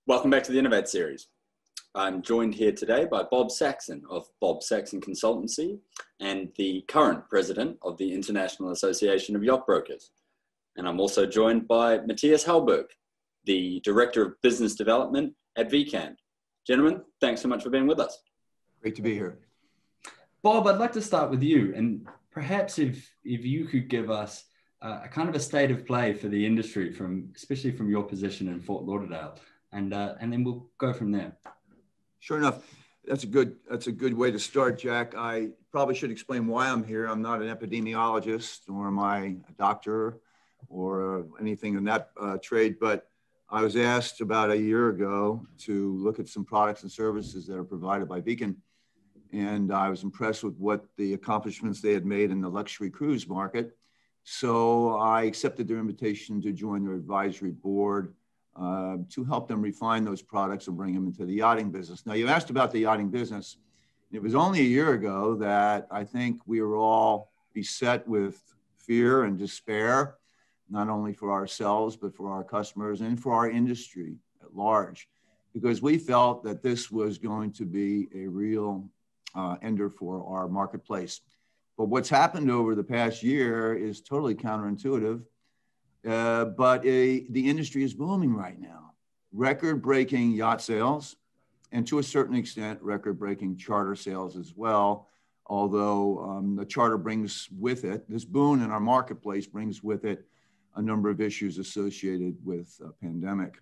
Welcome back to the Innov8 series. I'm joined here today by Bob Saxon of Bob Saxon Consultancy and the current president of the International Association of Yacht Brokers. And I'm also joined by Mattias Hallberg, the Director of Business Development at VIKAND. Gentlemen, thanks so much for being with us. Great to be here. Bob, I'd like to start with you, and perhaps if you could give us a kind of a state of play for the industry, especially from your position in Fort Lauderdale, and then we'll go from there. Sure enough, that's a good way to start, Jack. I probably should explain why I'm here. I'm not an epidemiologist, nor am I a doctor or anything in that trade, but I was asked about a year ago to look at some products and services that are provided by VIKAND, and I was impressed with what the accomplishments they had made in the luxury cruise market. So I accepted their invitation to join their advisory board to help them refine those products and bring them into the yachting business. Now, you asked about the yachting business. It was only a year ago that I think we were all beset with fear and despair, not only for ourselves, but for our customers and for our industry at large, because we felt that this was going to be a real ender for our marketplace. But what's happened over the past year is totally counterintuitive. But the industry is booming right now. Record-breaking yacht sales, and to a certain extent, record-breaking charter sales as well. Although the charter brings with it, this boon in our marketplace brings with it a number of issues associated with a pandemic.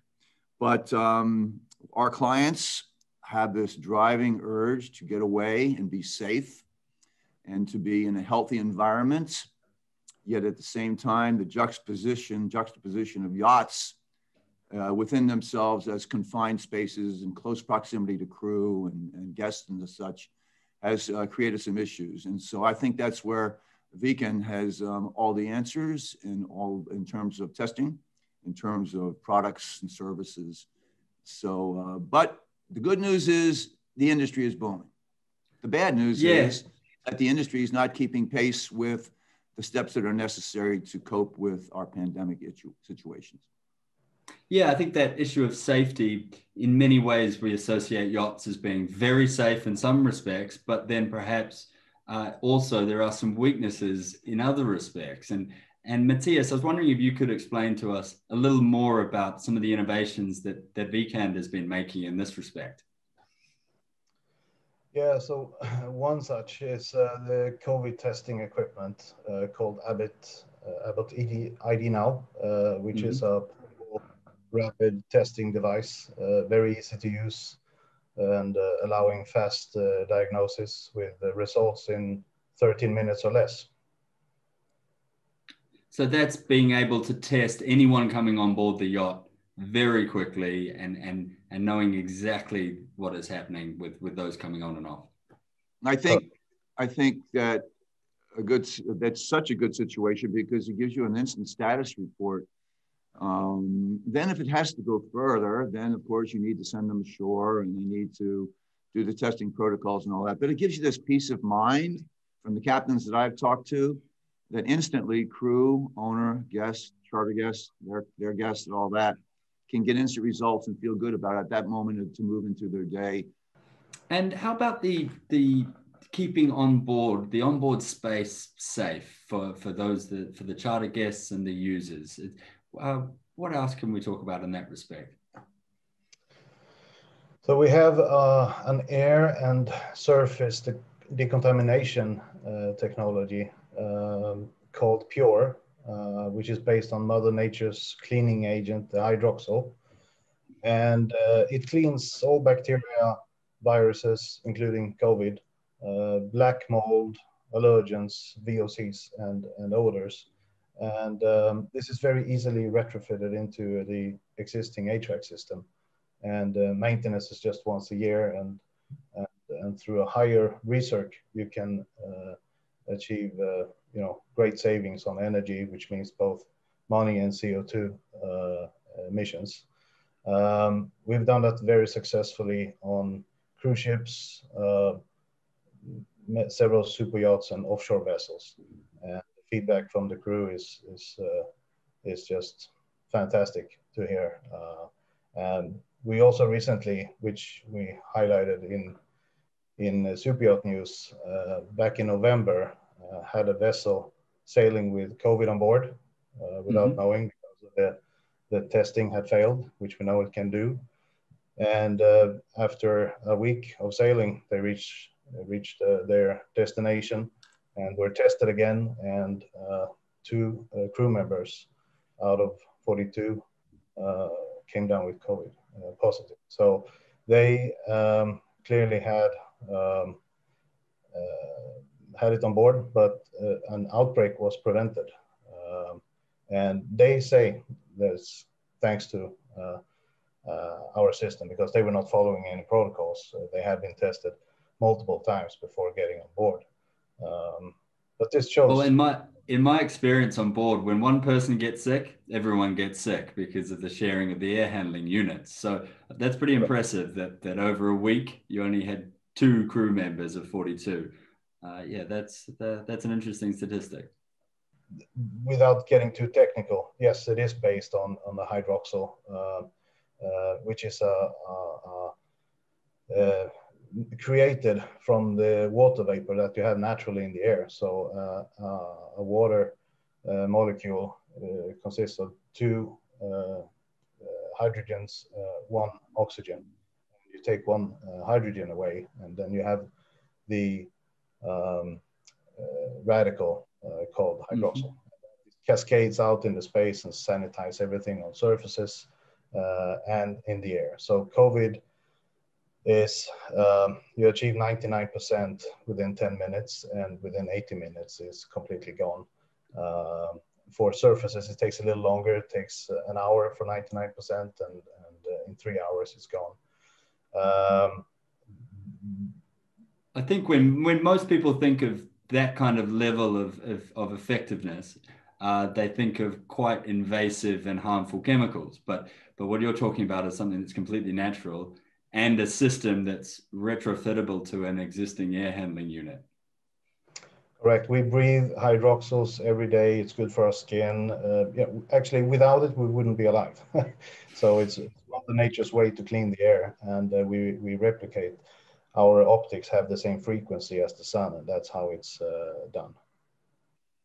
But our clients have this driving urge to get away and be safe and to be in a healthy environment. Yet at the same time, the juxtaposition of yachts within themselves as confined spaces in close proximity to crew and guests and such has created some issues. And so I think that's where VIKAND has all the answers in terms of testing, in terms of products and services. So, but the good news is the industry is booming. The bad news is that the industry is not keeping pace with the steps that are necessary to cope with our pandemic situations. Yeah, I think that issue of safety, in many ways, we associate yachts as being very safe in some respects, but then perhaps also there are some weaknesses in other respects. And Mattias, I was wondering if you could explain to us a little more about some of the innovations that VIKAND has been making in this respect. Yeah, so one such is the COVID testing equipment called Abbott ID Now, which is a rapid testing device, very easy to use and allowing fast diagnosis with results in 13 minutes or less. So that's being able to test anyone coming on board the yacht very quickly and knowing exactly what is happening with those coming on and off. I think that that's such a good situation because it gives you an instant status report. Then if it has to go further, then of course you need to send them ashore and you need to do the testing protocols and all that. But it gives you this peace of mind from the captains that I've talked to that instantly crew, owner, guests, charter guests, their guests and all that can get instant results and feel good about it at that moment to move into their day. And how about the keeping the onboard space safe for the charter guests and the users? What else can we talk about in that respect? So we have an air and surface decontamination technology called PURE, which is based on Mother Nature's cleaning agent, the hydroxyl. And it cleans all bacteria, viruses, including COVID, black mold, allergens, VOCs, and odors. And this is very easily retrofitted into the existing HVAC system. And maintenance is just once a year. And through a higher recirc, you can achieve great savings on energy, which means both money and CO2 emissions. We've done that very successfully on cruise ships, several super yachts and offshore vessels. And the feedback from the crew is just fantastic to hear. And we also recently, which we highlighted in Superyacht News back in November, had a vessel sailing with COVID on board without knowing, because of the testing had failed, which we know it can do. And after a week of sailing, they reached their destination and were tested again, and 2 crew members out of 42 came down with COVID positive. So they clearly had it on board, but an outbreak was prevented. And they say that's thanks to our system, because they were not following any protocols. They had been tested multiple times before getting on board. But this shows. Well, in my experience on board, when one person gets sick, everyone gets sick because of the sharing of the air handling units. So that's pretty impressive that over a week you only had 2 crew members of 42. Yeah, that's an interesting statistic. Without getting too technical, yes, it is based on the hydroxyl, which is created from the water vapor that you have naturally in the air. So a water molecule consists of 2 hydrogens, 1 oxygen. You take 1 hydrogen away, and then you have the radical called hydroxyl. It cascades out into space and sanitize everything on surfaces and in the air. So COVID is you achieve 99% within 10 minutes, and within 80 minutes is completely gone. For surfaces, it takes a little longer. It takes an hour for 99%, and in 3 hours it's gone. I think when most people think of that kind of level of effectiveness, they think of quite invasive and harmful chemicals. But what you're talking about is something that's completely natural and a system that's retrofittable to an existing air handling unit. Correct. We breathe hydroxyls every day. It's good for our skin. Yeah, actually, without it, we wouldn't be alive. So it's Mother Nature's way to clean the air, and we replicate. Our optics have the same frequency as the sun, and that's how it's done.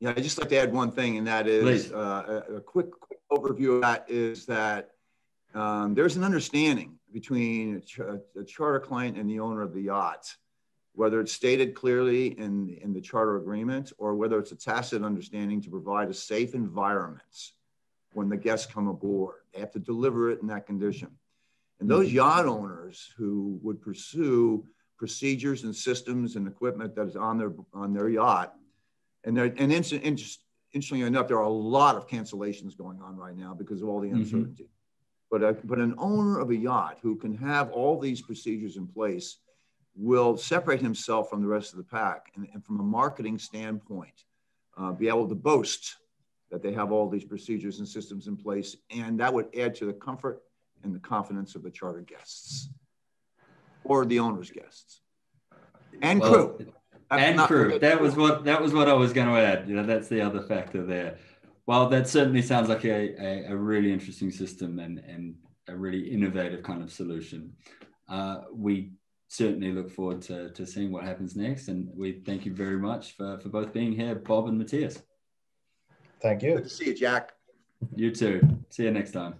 Yeah, I'd just like to add one thing, and that is a quick overview of that is that there's an understanding between a charter client and the owner of the yacht, whether it's stated clearly in the charter agreement or whether it's a tacit understanding to provide a safe environment when the guests come aboard. They have to deliver it in that condition. And those yacht owners who would pursue procedures and systems and equipment that is on their yacht, and interestingly enough, there are a lot of cancellations going on right now because of all the uncertainty. But an owner of a yacht who can have all these procedures in place will separate himself from the rest of the pack, and from a marketing standpoint, be able to boast that they have all these procedures and systems in place, and that would add to the comfort and the confidence of the charter guests or the owner's guests and crew. Crew. That was what I was going to add. You know, that's the other factor there. Well, that certainly sounds like a really interesting system and a really innovative kind of solution. We certainly look forward to seeing what happens next, and we thank you very much for both being here, Bob and Mattias. Thank you. Good to see you, Jack. You too. See you next time.